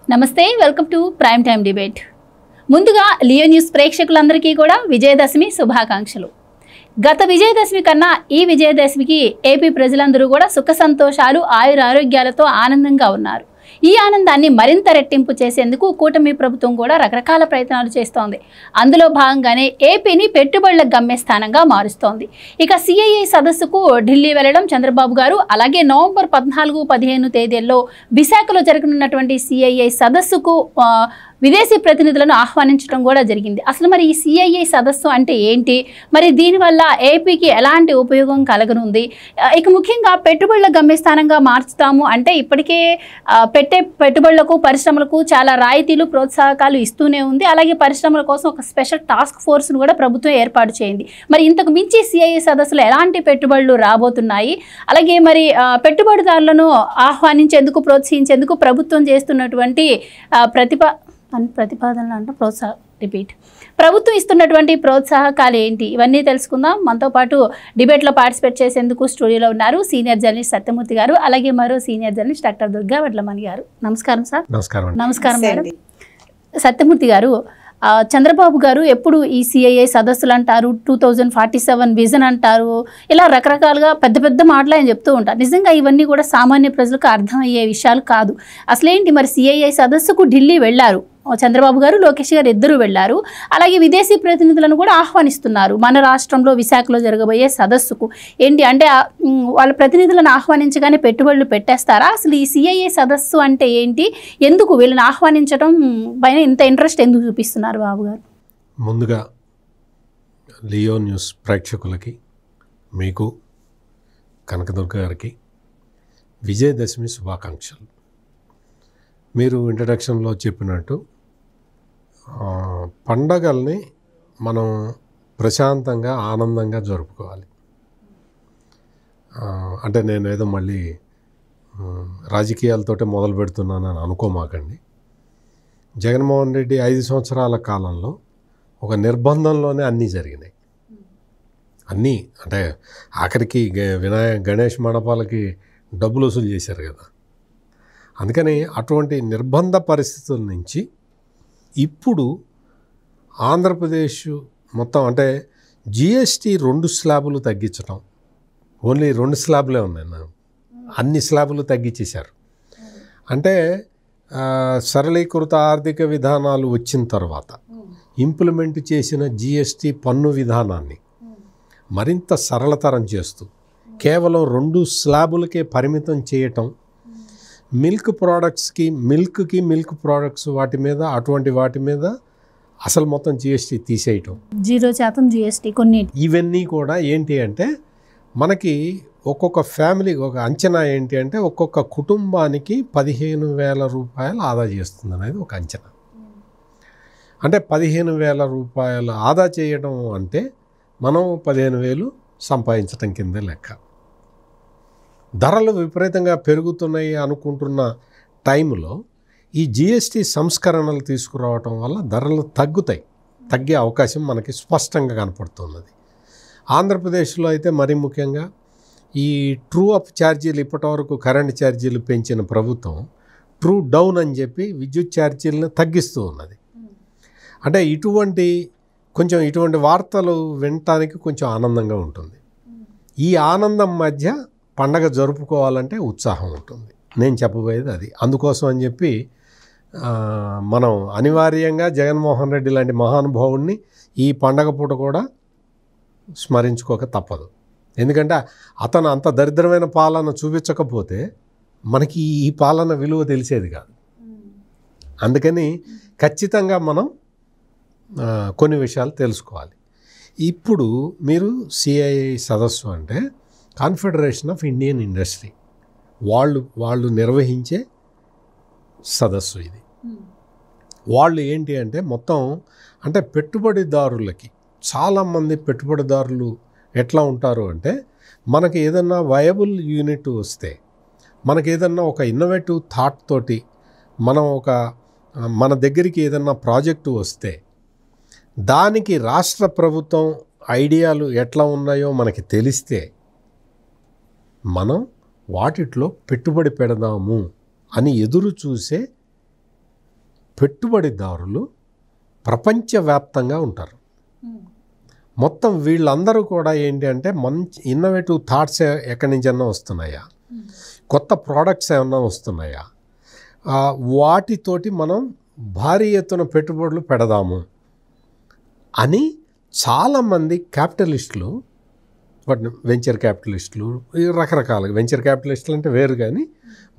నమస్తే, welcome to prime time debate. ముందుగా Leo news ప్రేక్షకులందరికీ కూడా విజయదశమి శుభాకాంక్షలు. గత విజయదశమి కన్నా ఈ విజయదశమికి ఏపీ ప్రజలందరూ కూడా సుఖ సంతోషాలు, ఆయురారోగ్యాలతో ఆనందంగా ఉన్నారు. ఈ ఆనందాన్ని మరింత రెట్టింపు చేసేందుకు కూటమి ప్రభుత్వం కూడా రకరకాల ప్రయత్నాలు చేస్తోంది. అందులో భాగంగానే ఏపీని పెట్టుబడుల గమ్యస్థానంగా మారుస్తోంది. ఇక సిఐఐ సదస్సుకు ఢిల్లీ వెళ్లడం చంద్రబాబు గారు, అలాగే నవంబర్ 14-15 తేదీల్లో విశాఖలో జరగనున్నటువంటి సిఐఐ సదస్సుకు విదేశీ ప్రతినిధులను ఆహ్వానించడం కూడా జరిగింది. అసలు మరి ఈ సిఐఐ సదస్సు అంటే ఏంటి, మరి దీనివల్ల ఏపీకి ఎలాంటి ఉపయోగం కలగనుంది, ఇక ముఖ్యంగా పెట్టుబడుల గమ్యస్థానంగా మార్చుతాము అంటే ఇప్పటికే పెట్టే పెట్టుబడులకు, పరిశ్రమలకు చాలా రాయితీలు, ప్రోత్సాహకాలు ఇస్తూనే ఉంది. అలాగే పరిశ్రమల కోసం ఒక స్పెషల్ టాస్క్ ఫోర్స్ను కూడా ప్రభుత్వం ఏర్పాటు చేయింది. మరి ఇంతకు మించి సిఐఐ సదస్సులో ఎలాంటి పెట్టుబడులు రాబోతున్నాయి, అలాగే మరి పెట్టుబడిదారులను ఆహ్వానించేందుకు, ప్రోత్సహించేందుకు ప్రభుత్వం చేస్తున్నటువంటి ప్రతిపాదనలు అంటే ప్రభుత్వం ఇస్తున్నటువంటి ప్రోత్సాహకాలు ఏంటి, ఇవన్నీ తెలుసుకుందాం. మనతో పాటు డిబేట్లో పార్టిసిపేట్ చేసేందుకు స్టూడియోలో ఉన్నారు సీనియర్ జర్నలిస్ట్ సత్యమూర్తి గారు, అలాగే మరో senior journalist doctor Durga Vadlamani గారు. నమస్కారం సార్. నమస్కారం మేడం. సత్యమూర్తి గారు, చంద్రబాబు గారు ఎప్పుడు ఈ సిఐఐ సదస్సులు అంటారు, 2047 విజన్ అంటారు, ఇలా రకరకాలుగా పెద్ద పెద్ద మాటలు ఆయన చెప్తూ ఉంటారు. నిజంగా ఇవన్నీ కూడా సామాన్య ప్రజలకు అర్థమయ్యే విషయాలు కాదు. అసలేంటి మరి సిఐఐ సదస్సుకు ఢిల్లీ వెళ్ళారు చంద్రబాబు గారు, లోకేష్ గారు ఇద్దరు వెళ్ళారు. అలాగే విదేశీ ప్రతినిధులను కూడా ఆహ్వానిస్తున్నారు మన రాష్ట్రంలో విశాఖలో జరగబోయే సదస్సుకు. ఏంటి అంటే వాళ్ళ ప్రతినిధులను ఆహ్వానించగానే పెట్టుబడులు పెట్టేస్తారా? అసలు ఈ సిఐఐ సదస్సు అంటే ఏంటి, ఎందుకు వీళ్ళని ఆహ్వానించడం పైన ఇంత ఇంట్రెస్ట్ ఎందుకు చూపిస్తున్నారు బాబు గారు? ముందుగా లియో న్యూస్ ప్రేక్షకులకి, మీకు, కనకదుర్గ గారికి విజయదశమి శుభాకాంక్షలు. మీరు ఇంట్రడక్షన్లో చెప్పినట్టు పండగల్ని మనం ప్రశాంతంగా, ఆనందంగా జరుపుకోవాలి. అంటే నేను ఏదో మళ్ళీ రాజకీయాలతోటే మొదలు పెడుతున్నానని అనుకోమాకండి. జగన్మోహన్ రెడ్డి 5 సంవత్సరాల కాలంలో ఒక నిర్బంధంలోనే అన్నీ జరిగినాయి. అన్నీ అంటే ఆఖరికి గణేష్ మండపాలకి డబ్బులు వసూలు చేశారు కదా. అందుకని అటువంటి నిర్బంధ పరిస్థితుల నుంచి ఇప్పుడు ఆంధ్రప్రదేశ్ మొత్తం అంటే జిఎస్టీ 2 స్లాబులు తగ్గించడం, ఓన్లీ 2 స్లాబులే ఉన్నాయి, అన్ని స్లాబులు తగ్గించేశారు. అంటే సరళీకృత ఆర్థిక విధానాలు వచ్చిన తర్వాత ఇంప్లిమెంట్ చేసిన జిఎస్టీ పన్ను విధానాన్ని మరింత సరళతరం చేస్తూ కేవలం 2 స్లాబులకే పరిమితం చేయటం, మిల్క్ ప్రోడక్ట్స్కి మిల్క్ ప్రోడక్ట్స్ వాటి మీద అసలు మొత్తం జిఎస్టీ తీసేయటం, 0% జిఎస్టీ కొన్ని, ఇవన్నీ కూడా ఏంటి అంటే మనకి ఒక్కొక్క ఫ్యామిలీ ఒక అంచనా ఏంటి అంటే ఒక్కొక్క కుటుంబానికి 15,000 రూపాయలు ఆదా చేస్తుంది అనేది ఒక అంచనా. అంటే 15,000 రూపాయలు ఆదా చేయడం అంటే మనం 15,000 సంపాదించడం కింద లెక్క. ధరలు విపరీతంగా పెరుగుతున్నాయి అనుకుంటున్న టైంలో ఈ జిఎస్టీ సంస్కరణలు తీసుకురావటం వల్ల ధరలు తగ్గే అవకాశం మనకి స్పష్టంగా కనపడుతున్నది. ఆంధ్రప్రదేశ్లో అయితే మరీ ముఖ్యంగా ఈ ట్రూ అప్ ఛార్జీలు, ఇప్పటివరకు కరెంట్ ఛార్జీలు పెంచిన ప్రభుత్వం ట్రూ డౌన్ అని చెప్పి విద్యుత్ ఛార్జీలను తగ్గిస్తూ ఉన్నది. అంటే ఇటువంటి వార్తలు వినటానికి కొంచెం ఆనందంగా ఉంటుంది. ఈ ఆనందం మధ్య పండగ జరుపుకోవాలంటే ఉత్సాహం ఉంటుంది. నేను చెప్పబోయేది అది. అందుకోసం అని చెప్పి మనం అనివార్యంగా జగన్మోహన్ రెడ్డి లాంటి మహానుభావుడిని ఈ పండగ పూట కూడా స్మరించుకోక తప్పదు. ఎందుకంటే అతను అంత దరిద్రమైన పాలన చూపించకపోతే మనకి ఈ పాలన విలువ తెలిసేది కాదు. అందుకని ఖచ్చితంగా మనం కొన్ని విషయాలు తెలుసుకోవాలి. ఇప్పుడు మీరు సిఐఐ సదస్సు అంటే కాన్ఫెడరేషన్ ఆఫ్ ఇండియన్ ఇండస్ట్రీ వాళ్ళు నిర్వహించే సదస్సు ఇది. వాళ్ళు ఏంటి అంటే మొత్తం అంటే పెట్టుబడిదారులకి, చాలామంది పెట్టుబడిదారులు ఎట్లా ఉంటారు అంటే మనకి ఏదన్నా వయబుల్ యూనిట్ వస్తే, మనకి ఏదన్నా ఒక ఇన్నోవేటివ్ థాట్ తోటి మన దగ్గరికి ఏదన్నా ప్రాజెక్టు వస్తే దానికి రాష్ట్ర ప్రభుత్వం ఐడియాలు ఎట్లా ఉన్నాయో మనకి తెలిస్తే మనం వాటిట్లో పెట్టుబడి పెడదాము అని ఎదురు చూసే పెట్టుబడిదారులు ప్రపంచవ్యాప్తంగా ఉంటారు. మొత్తం వీళ్ళందరూ కూడా ఏంటి అంటే మంచి ఇన్నోవేటివ్ థాట్స్ ఎక్కడి నుంచన్నా వస్తున్నాయా, కొత్త ప్రోడక్ట్స్ ఏమన్నా వస్తున్నాయా, వాటితోటి మనం భారీ ఎత్తున పెట్టుబడులు పెడదాము అని చాలామంది క్యాపిటలిస్టులు, వెంచర్ క్యాపిటలిస్టులు, రకరకాలుగా వెంచర్ క్యాపిటలిస్టులు అంటే వేరు, కానీ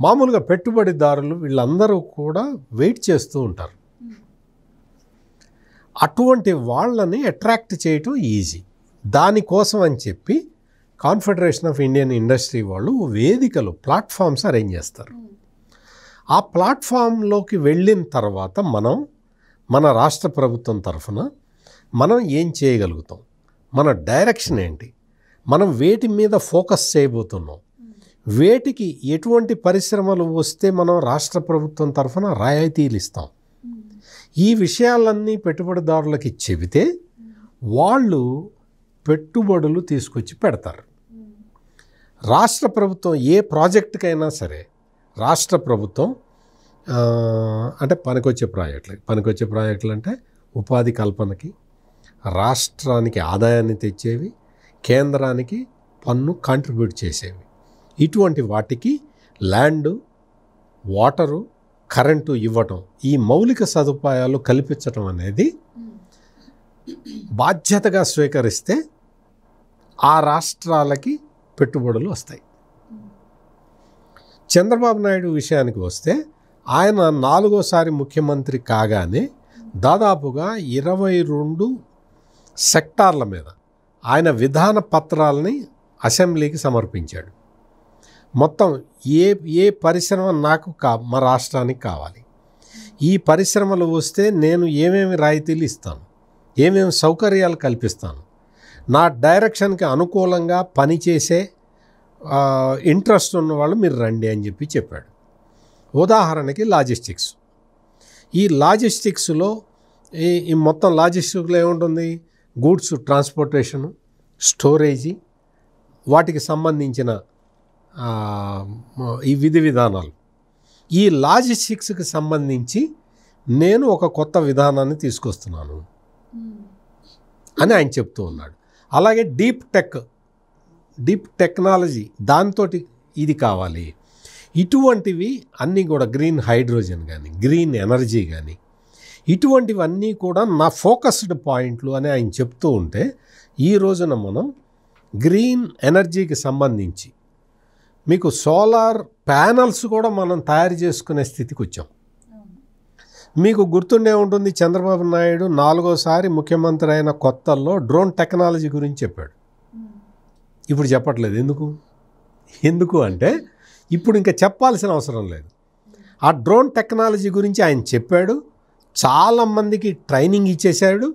మామూలుగా పెట్టుబడిదారులు వీళ్ళందరూ కూడా వెయిట్ చేస్తూ ఉంటారు. అటువంటి వాళ్ళని అట్రాక్ట్ చేయటం ఈజీ. దానికోసం అని చెప్పి కాన్ఫెడరేషన్ ఆఫ్ ఇండియన్ ఇండస్ట్రీ వాళ్ళు వేదికలు, ప్లాట్ఫామ్స్ అరేంజ్ చేస్తారు. ఆ ప్లాట్ఫామ్లోకి వెళ్ళిన తర్వాత మన రాష్ట్ర ప్రభుత్వం తరఫున మనం ఏం చేయగలుగుతాం, మన డైరెక్షన్ ఏంటి, మనం వేటి మీద ఫోకస్ చేయబోతున్నాం, వేటికి ఎటువంటి పరిశ్రమలు వస్తే మనం రాష్ట్ర ప్రభుత్వం తరఫున రాయితీలు ఇస్తాం, ఈ విషయాలన్నీ పెట్టుబడిదారులకి చెబితే వాళ్ళు పెట్టుబడులు తీసుకొచ్చి పెడతారు. రాష్ట్ర ప్రభుత్వం ఏ ప్రాజెక్టుకైనా సరే రాష్ట్ర ప్రభుత్వం అంటే పనికొచ్చే ప్రాజెక్టులు అంటే ఉపాధి కల్పనకి, రాష్ట్రానికి ఆదాయాన్ని తెచ్చేవి, కేంద్రానికి పన్ను కాంట్రిబ్యూట్ చేసేవి, ఇటువంటి వాటికి ల్యాండు, వాటరు, కరెంటు ఇవ్వటం, ఈ మౌలిక సదుపాయాలు కల్పించటం అనేది బాధ్యతగా స్వీకరిస్తే ఆ రాష్ట్రాలకి పెట్టుబడులు వస్తాయి. చంద్రబాబు నాయుడు విషయానికి వస్తే ఆయన 4వ ముఖ్యమంత్రి కాగానే దాదాపుగా 22 సెక్టార్ల మీద ఆయన విధాన పత్రాలని అసెంబ్లీకి సమర్పించాడు. మొత్తం ఏ పరిశ్రమ నాకు మా రాష్ట్రానికి కావాలి, ఈ పరిశ్రమలు వస్తే నేను ఏమేమి రాయితీలు ఇస్తాను, ఏమేమి సౌకర్యాలు కల్పిస్తాను, నా డైరెక్షన్కి అనుకూలంగా పనిచేసే ఇంట్రెస్ట్ ఉన్నవాళ్ళు మీరు రండి అని చెప్పాడు. ఉదాహరణకి లాజిస్టిక్స్. ఈ లాజిస్టిక్స్లో ఈ మొత్తం లాజిస్టిక్స్లో ఏముంటుంది, గూడ్స్ ట్రాన్స్పోర్టేషను, స్టోరేజీ, వాటికి సంబంధించిన ఈ విధి విధానాలు. ఈ లాజిస్టిక్స్కి సంబంధించి నేను ఒక కొత్త విధానాన్ని తీసుకొస్తున్నాను అని ఆయన చెప్తూ ఉన్నాడు. అలాగే డీప్ టెక్నాలజీ, దాంతో ఇది కావాలి, ఇటువంటివి అన్నీ కూడా గ్రీన్ హైడ్రోజన్ కానీ, గ్రీన్ ఎనర్జీ కానీ, ఇటువంటివన్నీ కూడా నా ఫోకస్డ్ పాయింట్లు అని ఆయన చెప్తూ ఉంటే, ఈ రోజున మనం గ్రీన్ ఎనర్జీకి సంబంధించి మీకు సోలార్ ప్యానల్స్ కూడా మనం తయారు చేసుకునే స్థితికి వచ్చాం. మీకు గుర్తుండే ఉంటుంది, చంద్రబాబు నాయుడు 4వ ముఖ్యమంత్రి అయిన కొత్తల్లో డ్రోన్ టెక్నాలజీ గురించి చెప్పాడు. ఇప్పుడు చెప్పట్లేదు. ఎందుకు అంటే ఇప్పుడు ఇంకా చెప్పాల్సిన అవసరం లేదు. ఆ డ్రోన్ టెక్నాలజీ గురించి ఆయన చెప్పాడు, చాలామందికి ట్రైనింగ్ ఇచ్చేశాడు,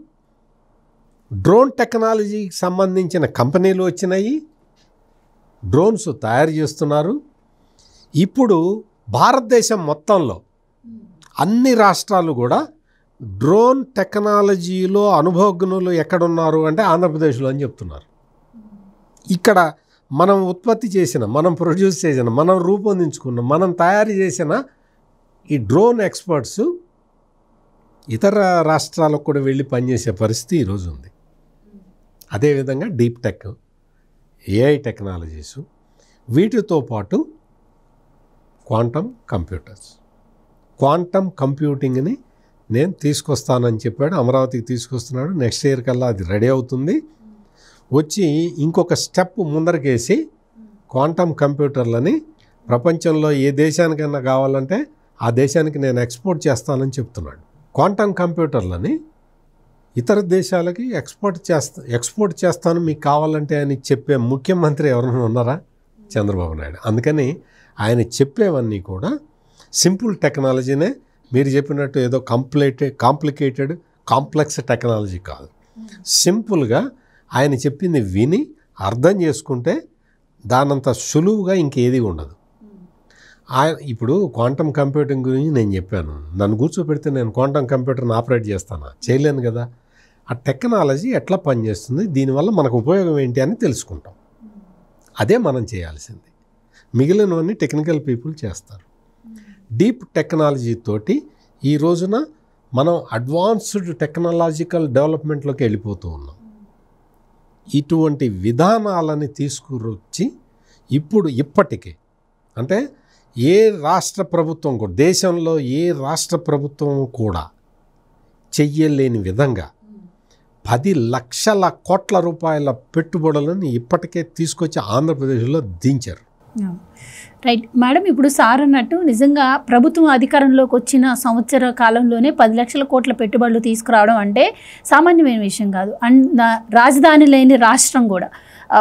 డ్రోన్ టెక్నాలజీకి సంబంధించిన కంపెనీలు వచ్చినాయి, డ్రోన్స్ తయారు చేస్తున్నారు. ఇప్పుడు భారతదేశం మొత్తంలో అన్ని రాష్ట్రాలు కూడా డ్రోన్ టెక్నాలజీలో అనుభవజ్ఞులు ఎక్కడున్నారు అంటే ఆంధ్రప్రదేశ్లో అని చెప్తున్నారు. ఇక్కడ మనం ఉత్పత్తి చేసిన, మనం ప్రొడ్యూస్ చేసిన, మనం రూపొందించుకున్న, మనం తయారు చేసిన ఈ డ్రోన్ ఎక్స్పర్ట్స్ ఇతర రాష్ట్రాలకు కూడా వెళ్ళి పనిచేసే పరిస్థితి ఈరోజు ఉంది. అదేవిధంగా డీప్ టెక్, ఏఐ టెక్నాలజీసు, వీటితో పాటు క్వాంటమ్ కంప్యూటింగ్ని నేను తీసుకొస్తానని చెప్పాడు. అమరావతికి తీసుకొస్తున్నాడు. నెక్స్ట్ ఇయర్ కల్లా అది రెడీ అవుతుంది. వచ్చి ఇంకొక స్టెప్ ముందరకేసి క్వాంటమ్ కంప్యూటర్లని ప్రపంచంలో ఏ దేశానికైనా కావాలంటే ఆ దేశానికి నేను ఎక్స్పోర్ట్ చెప్తున్నాడు. క్వాంటమ్ కంప్యూటర్లని ఇతర దేశాలకి ఎక్స్పోర్ట్ చేస్తాను మీకు కావాలంటే అని చెప్పే ముఖ్యమంత్రి ఎవరైనా ఉన్నారా? చంద్రబాబు నాయుడు. అందుకని ఆయన చెప్పేవన్నీ కూడా సింపుల్ టెక్నాలజీనే. మీరు చెప్పినట్టు ఏదో కాంప్లికేటెడ్ కాంప్లెక్స్ టెక్నాలజీ కాదు. సింపుల్గా ఆయన చెప్పింది విని అర్థం చేసుకుంటే దానంత సులువుగా ఇంకేది ఉండదు. ఇప్పుడు క్వాంటమ్ కంప్యూటింగ్ గురించి నేను చెప్పాను. నన్ను కూర్చోపెడితే నేను క్వాంటమ్ కంప్యూటర్ని ఆపరేట్ చేస్తానా? చేయలేను కదా. ఆ టెక్నాలజీ ఎట్లా పనిచేస్తుంది, దీనివల్ల మనకు ఉపయోగం ఏంటి అని తెలుసుకుంటాం. అదే మనం చేయాల్సింది. మిగిలినవన్నీ టెక్నికల్ పీపుల్ చేస్తారు. డీప్ టెక్నాలజీ తోటి ఈ రోజున మనం అడ్వాన్స్డ్ టెక్నాలజికల్ డెవలప్మెంట్లోకి వెళ్ళిపోతూ ఉన్నాం. ఇటువంటి విధానాలని తీసుకురొచ్చి ఇప్పటికీ అంటే ఏ రాష్ట్ర ప్రభుత్వం కూడా, దేశంలో ఏ రాష్ట్ర ప్రభుత్వం కూడా చెయ్యలేని విధంగా 10 లక్షల కోట్ల రూపాయల పెట్టుబడులను ఇప్పటికే తీసుకొచ్చి ఆంధ్రప్రదేశ్లో దించారు. రైట్ మేడం, ఇప్పుడు సార్ అన్నట్టు నిజంగా ప్రభుత్వం అధికారంలోకి వచ్చిన సంవత్సర కాలంలోనే 10 లక్షల కోట్ల పెట్టుబడులు తీసుకురావడం అంటే సామాన్యమైన విషయం కాదు. అండ్ రాజధాని లేని రాష్ట్రం కూడా,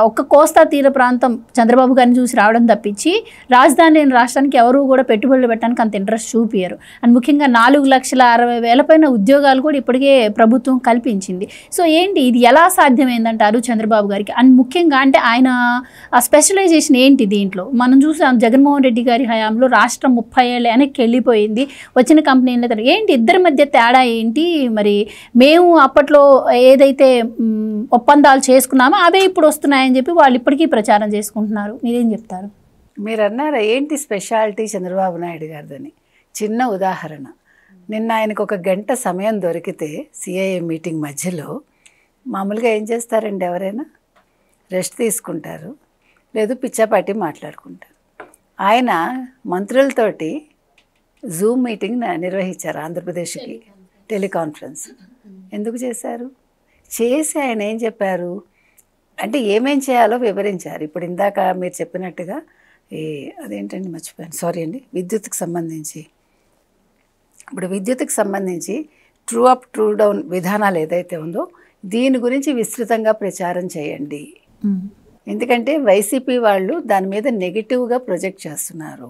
ఒక్క కోస్తా తీర ప్రాంతం చంద్రబాబు గారిని చూసి రావడం తప్పించి రాజధాని లేని రాష్ట్రానికి ఎవరు కూడా పెట్టుబడులు పెట్టడానికి అంత ఇంట్రెస్ట్ చూపించారు. అండ్ ముఖ్యంగా 4,60,000 పైన ఉద్యోగాలు కూడా ఇప్పటికే ప్రభుత్వం కల్పించింది. సో ఏంటి ఇది ఎలా సాధ్యమైందంటారు చంద్రబాబు గారికి? అండ్ ముఖ్యంగా అంటే ఆయన స్పెషలైజేషన్ ఏంటి దీంట్లో? మనం చూసాం జగన్మోహన్ రెడ్డి గారి హయాంలో రాష్ట్రం 30 ఏళ్ళ వెనక్కి వెళ్ళిపోయింది, వచ్చిన కంపెనీల ఏంటి ఇద్దరి మధ్య తేడా ఏంటి? మరి మేము అప్పట్లో ఏదైతే ఒప్పందాలు చేసుకున్నామో అవే ఇప్పుడు వస్తున్నాయని చెప్పి వాళ్ళు ఇప్పటికీ ప్రచారం చేసుకుంటున్నారు. మీరేం చెప్తారు? మీరు అన్నారా ఏంటి స్పెషాలిటీ చంద్రబాబు నాయుడు గారిదని? చిన్న ఉదాహరణ, నిన్న ఆయనకు 1 గంట సమయం దొరికితే సిఐఏ మీటింగ్ మధ్యలో మామూలుగా ఏం చేస్తారండి, ఎవరైనా రెస్ట్ తీసుకుంటారు, లేదు పిచ్చాపాటి మాట్లాడుకుంటారు. ఆయన మంత్రులతోటి జూమ్ మీటింగ్ నిర్వహించారు ఆంధ్రప్రదేశ్కి, టెలికాన్ఫరెన్స్. ఎందుకు చేశారు? చేసి ఆయన ఏం చెప్పారు అంటే ఏమేం చేయాలో వివరించారు. ఇప్పుడు ఇందాక మీరు చెప్పినట్టుగా అదేంటండి మర్చిపోయాను, సారీ అండి, విద్యుత్కి సంబంధించి ట్రూ అప్ ట్రూ డౌన్ విధానాలు ఏదైతే ఉందో దీని గురించి విస్తృతంగా ప్రచారం చేయండి. ఎందుకంటే వైసీపీ వాళ్ళు దాని మీద నెగిటివ్గా ప్రొజెక్ట్ చేస్తున్నారు.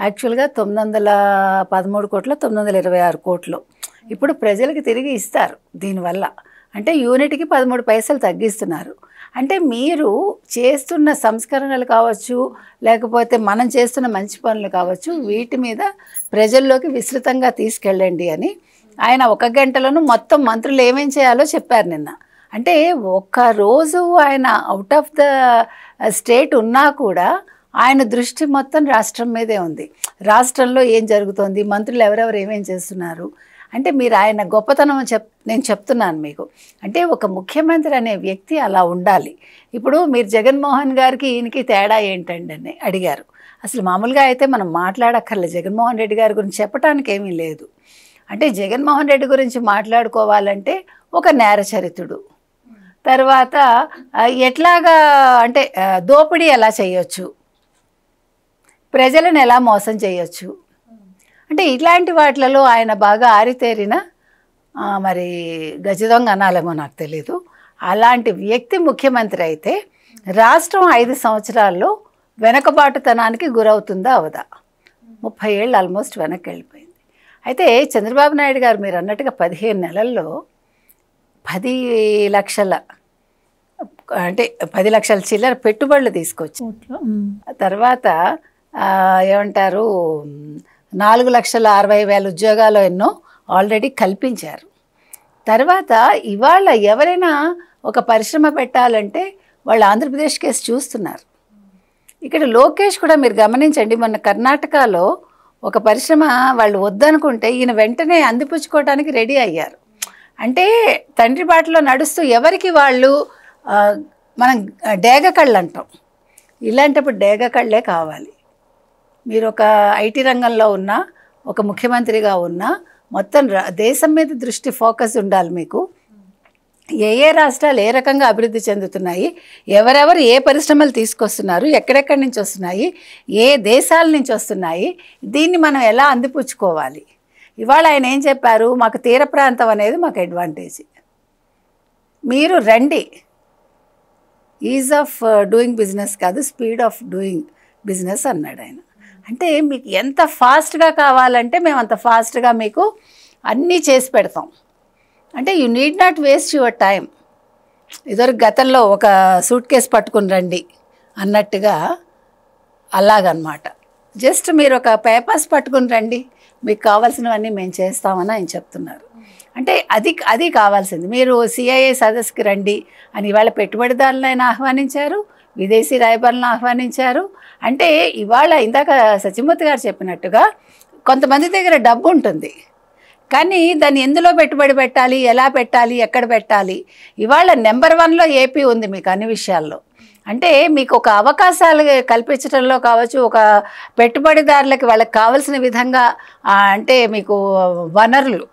యాక్చువల్గా 913 కోట్లు 926 కోట్లు ఇప్పుడు ప్రజలకు తిరిగి ఇస్తారు దీనివల్ల. అంటే యూనిట్కి 13 పైసలు తగ్గిస్తున్నారు. అంటే మీరు చేస్తున్న సంస్కరణలు కావచ్చు, లేకపోతే మనం చేస్తున్న మంచి పనులు కావచ్చు, వీటి మీద ప్రజల్లోకి విస్తృతంగా తీసుకెళ్ళండి అని ఆయన 1 గంటలోనూ మొత్తం మంత్రులు ఏమేం చేయాలో చెప్పారు నిన్న. అంటే ఒక్కరోజు ఆయన అవుట్ ఆఫ్ ద స్టేట్ ఉన్నా కూడా ఆయన దృష్టి మొత్తం రాష్ట్రం మీదే ఉంది. రాష్ట్రంలో ఏం జరుగుతోంది, మంత్రులు ఎవరెవరు ఏమేం చేస్తున్నారు అంటే మీరు ఆయన గొప్పతనం నేను చెప్తున్నాను మీకు. అంటే ఒక ముఖ్యమంత్రి అనే వ్యక్తి అలా ఉండాలి. ఇప్పుడు మీరు జగన్మోహన్ గారికి ఈయనకి తేడా ఏంటండి అని అడిగారు. అసలు మామూలుగా అయితే మనం మాట్లాడక్కర్లేదు, జగన్మోహన్ రెడ్డి గారి గురించి చెప్పడానికి ఏమీ లేదు. అంటే జగన్మోహన్ రెడ్డి గురించి మాట్లాడుకోవాలంటే ఒక నేరచరితుడు, తర్వాత ఎట్లాగా అంటే దోపిడీ ఎలా చేయొచ్చు, ప్రజలను ఎలా మోసం చేయొచ్చు, అంటే ఇట్లాంటి వాటిలలో ఆయన బాగా ఆరితేరిన మరి గజదొంగ అనాలేమో నాకు తెలీదు, అలాంటి వ్యక్తి ముఖ్యమంత్రి అయితే రాష్ట్రం 5 సంవత్సరాల్లో వెనకబాటుతనానికి గురవుతుందా అవదా? 30 ఏళ్ళు ఆల్మోస్ట్ వెనక్కి వెళ్ళిపోయింది. అయితే చంద్రబాబు నాయుడు గారు మీరు అన్నట్టుగా 15 నెలల్లో 10 లక్షల అంటే 10 లక్షల చిల్లర పెట్టుబడులు తీసుకొచ్చి తర్వాత ఏమంటారు 4,60,000 ఉద్యోగాలు ఎన్నో ఆల్రెడీ కల్పించారు. తర్వాత ఇవాళ ఎవరైనా ఒక పరిశ్రమ పెట్టాలంటే వాళ్ళు ఆంధ్రప్రదేశ్ కేసు చూస్తున్నారు. ఇక్కడ లోకేష్ కూడా మీరు గమనించండి, మొన్న కర్ణాటకలో ఒక పరిశ్రమ వాళ్ళు వద్దనుకుంటే ఈయన వెంటనే అందిపుచ్చుకోవడానికి రెడీ అయ్యారు. అంటే తండ్రి బాటలో నడుస్తూ ఎవరికి వాళ్ళు మనం డేగ కళ్ళు అంటాం, ఇలాంటప్పుడు డేగ కళ్ళే కావాలి. మీరు ఒక ఐటీ రంగంలో ఉన్నా, ఒక ముఖ్యమంత్రిగా ఉన్నా మొత్తం దేశం మీద దృష్టి ఫోకస్ ఉండాలి మీకు. ఏ రాష్ట్రాలు ఏ రకంగా అభివృద్ధి చెందుతున్నాయి, ఎవరెవరు ఏ పరిశ్రమలు తీసుకొస్తున్నారు, ఎక్కడెక్కడి నుంచి వస్తున్నాయి, ఏ దేశాల నుంచి వస్తున్నాయి, దీన్ని మనం ఎలా అందిపుచ్చుకోవాలి. ఇవాళ ఆయన ఏం చెప్పారు, మాకు తీర ప్రాంతం అనేది మాకు అడ్వాంటేజ్, మీరు రండి. ఈజ్ ఆఫ్ డూయింగ్ బిజినెస్ కాదు, స్పీడ్ ఆఫ్ డూయింగ్ బిజినెస్ అన్నాడు ఆయన. అంటే మీకు ఎంత ఫాస్ట్గా కావాలంటే మేము అంత ఫాస్ట్గా మీకు అన్నీ చేసి పెడతాం. అంటే you need not waste your time. ఇదివరకు గతంలో ఒక సూట్ కేసు పట్టుకుని రండి అన్నట్టుగా అలాగనమాట. జస్ట్ మీరు ఒక పేపర్స్ పట్టుకుని రండి, మీకు కావాల్సినవన్నీ మేము చేస్తామని ఆయన చెప్తున్నారు. అంటే అది కావాల్సింది. మీరు సిఐఏ సదస్సుకి రండి అని ఇవాళ పెట్టుబడిదారులను ఆహ్వానించారు, విదేశీ రాయబారులను ఆహ్వానించారు. అంటే ఇవాళ ఇందాక సత్యమూర్తి గారు చెప్పినట్టుగా కొంతమంది దగ్గర డబ్బు ఉంటుంది, కానీ దాన్ని ఎందులో పెట్టుబడి పెట్టాలి, ఎలా పెట్టాలి, ఎక్కడ పెట్టాలి? ఇవాళ నెంబర్ 1లో ఏపీ ఉంది మీకు అన్ని విషయాల్లో. అంటే మీకు ఒక అవకాశాలు కల్పించడంలో కావచ్చు, ఒక పెట్టుబడిదారులకి వాళ్ళకి కావాల్సిన విధంగా అంటే మీకు వనరులు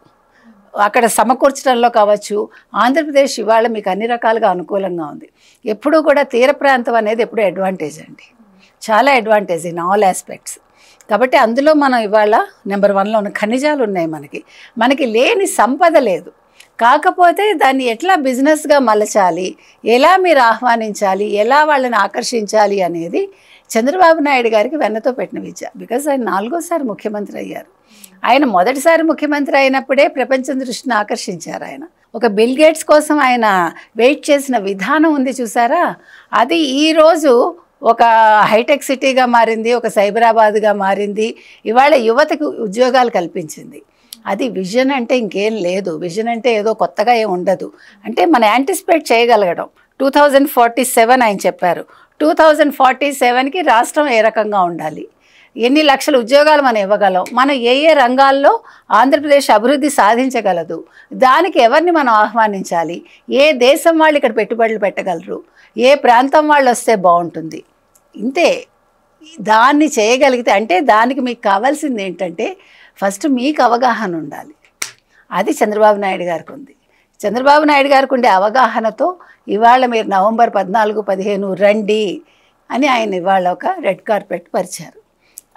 అక్కడ సమకూర్చడంలో కావచ్చు, ఆంధ్రప్రదేశ్ ఇవాళ మీకు అన్ని రకాలుగా అనుకూలంగా ఉంది. ఎప్పుడూ కూడా తీర ప్రాంతం అనేది ఎప్పుడూ అడ్వాంటేజ్ అండి, చాలా అడ్వాంటేజ్ ఇన్ ఆల్ ఆస్పెక్ట్స్. కాబట్టి అందులో మనం ఇవాళ నెంబర్ 1లో ఉన్న ఖనిజాలు ఉన్నాయి. మనకి లేని సంపద లేదు. కాకపోతే దాన్ని ఎట్లా బిజినెస్గా మలచాలి, ఎలా మీరు ఆహ్వానించాలి, ఎలా వాళ్ళని ఆకర్షించాలి అనేది చంద్రబాబు నాయుడు గారికి వెన్నతో పెట్టిన విద్య. బికాజ్ ఆయన 4వ ముఖ్యమంత్రి అయ్యారు. ఆయన మొదటిసారి ముఖ్యమంత్రి అయినప్పుడే ప్రపంచం దృష్టిని ఆకర్షించారు. ఆయన ఒక బిల్ గేట్స్ కోసం ఆయన వెయిట్ చేసిన విధానం ఉంది చూసారా, అది ఈరోజు ఒక హైటెక్ సిటీగా మారింది, ఒక సైబరాబాద్గా మారింది, ఇవాళ యువతకు ఉద్యోగాలు కల్పించింది. అది విజన్ అంటే ఇంకేం లేదు. విజన్ అంటే ఏదో కొత్తగా ఏం ఉండదు. అంటే మనం యాంటిసిపేట్ చేయగలగడం. 2047 ఆయన చెప్పారు. 2047కి రాష్ట్రం ఏ రకంగా ఉండాలి, ఎన్ని లక్షల ఉద్యోగాలు మనం ఇవ్వగలం, మనం ఏ రంగాల్లో ఆంధ్రప్రదేశ్ అభివృద్ధి సాధించగలదు, దానికి ఎవరిని మనం ఆహ్వానించాలి, ఏ దేశం వాళ్ళు ఇక్కడ పెట్టుబడులు పెట్టగలరు, ఏ ప్రాంతం వాళ్ళు వస్తే బాగుంటుంది, ఇంతే. దాన్ని చేయగలిగితే అంటే దానికి మీకు కావాల్సింది ఏంటంటే ఫస్ట్ మీకు అవగాహన ఉండాలి. అది చంద్రబాబు నాయుడు గారికి ఉంది. చంద్రబాబు నాయుడు గారికి ఉండే అవగాహనతో ఇవాళ మీరు నవంబర్ 14, 15 రండి అని ఆయన ఇవాళ ఒక రెడ్ కార్పెట్ పరిచారు.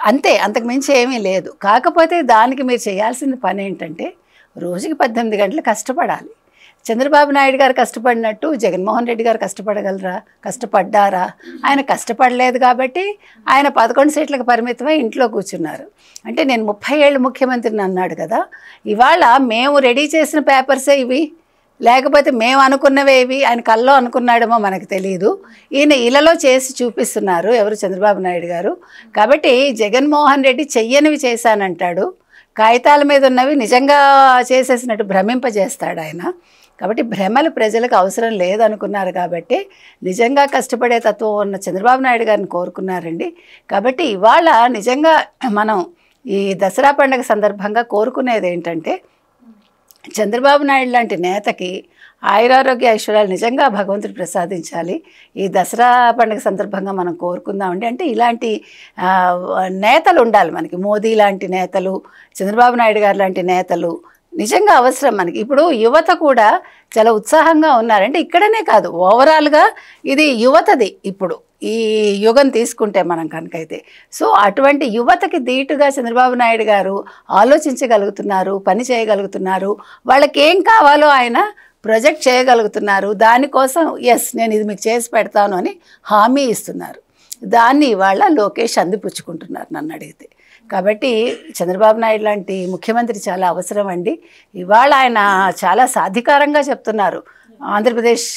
అంతే, అంతకుమించి ఏమీ లేదు. కాకపోతే దానికి మీరు చేయాల్సిన పని ఏంటంటే రోజుకి 18 గంటలు కష్టపడాలి. చంద్రబాబు నాయుడు గారు కష్టపడినట్టు జగన్మోహన్ రెడ్డి గారు కష్టపడ్డారా? ఆయన కష్టపడలేదు కాబట్టి ఆయన 11 సీట్లకు పరిమితమై ఇంట్లో కూర్చున్నారు. అంటే నేను 30 ఏళ్ళు ముఖ్యమంత్రిని అన్నాడు కదా, ఇవాళ మేము రెడీ చేసిన పేపర్సే ఇవి, లేకపోతే మేము అనుకున్నవే ఇవి. ఆయన కల్లో అనుకున్నాడేమో మనకు తెలియదు, ఈయన ఇళ్లలో చేసి చూపిస్తున్నారు ఎవరు, చంద్రబాబు నాయుడు గారు. కాబట్టి జగన్మోహన్ రెడ్డి చెయ్యనివి చేశానంటాడు, కాగితాల మీద ఉన్నవి నిజంగా చేసేసినట్టు భ్రమింపజేస్తాడు ఆయన. కాబట్టి భ్రమలు ప్రజలకు అవసరం లేదనుకున్నారు కాబట్టి నిజంగా కష్టపడే తత్వం ఉన్న చంద్రబాబు నాయుడు గారిని కోరుకున్నారండి. కాబట్టి ఇవాళ నిజంగా మనం ఈ దసరా పండుగ సందర్భంగా కోరుకునేది ఏంటంటే చంద్రబాబు నాయుడు లాంటి నేతకి ఆయురారోగ్య ఐశ్వర్యాలు నిజంగా భగవంతుడు ప్రసాదించాలి. ఈ దసరా పండుగ సందర్భంగా మనం కోరుకుందామండి. అంటే ఇలాంటి నేతలు ఉండాలి మనకి. మోదీ లాంటి నేతలు, చంద్రబాబు నాయుడు గారు లాంటి నేతలు నిజంగా అవసరం మనకి. ఇప్పుడు యువత కూడా చాలా ఉత్సాహంగా ఉన్నారంటే ఇక్కడనే కాదు, ఓవరాల్గా ఇది యువతది ఇప్పుడు ఈ యుగం తీసుకుంటే మనం కనుకైతే. సో అటువంటి యువతకి ధీటుగా చంద్రబాబు నాయుడు గారు ఆలోచించగలుగుతున్నారు, పని చేయగలుగుతున్నారు, వాళ్ళకి ఏం కావాలో ఆయన ప్రొజెక్ట్ చేయగలుగుతున్నారు. దానికోసం నేను ఇది మీకు చేసి పెడతాను అని హామీ ఇస్తున్నారు. దాన్ని ఇవాళ లోకేష్ అందిపుచ్చుకుంటున్నారు నన్ను అడిగితే. కాబట్టి చంద్రబాబు నాయుడు లాంటి ముఖ్యమంత్రి చాలా అవసరం అండి. ఇవాళ ఆయన చాలా సాధికారంగా చెప్తున్నారు, ఆంధ్రప్రదేశ్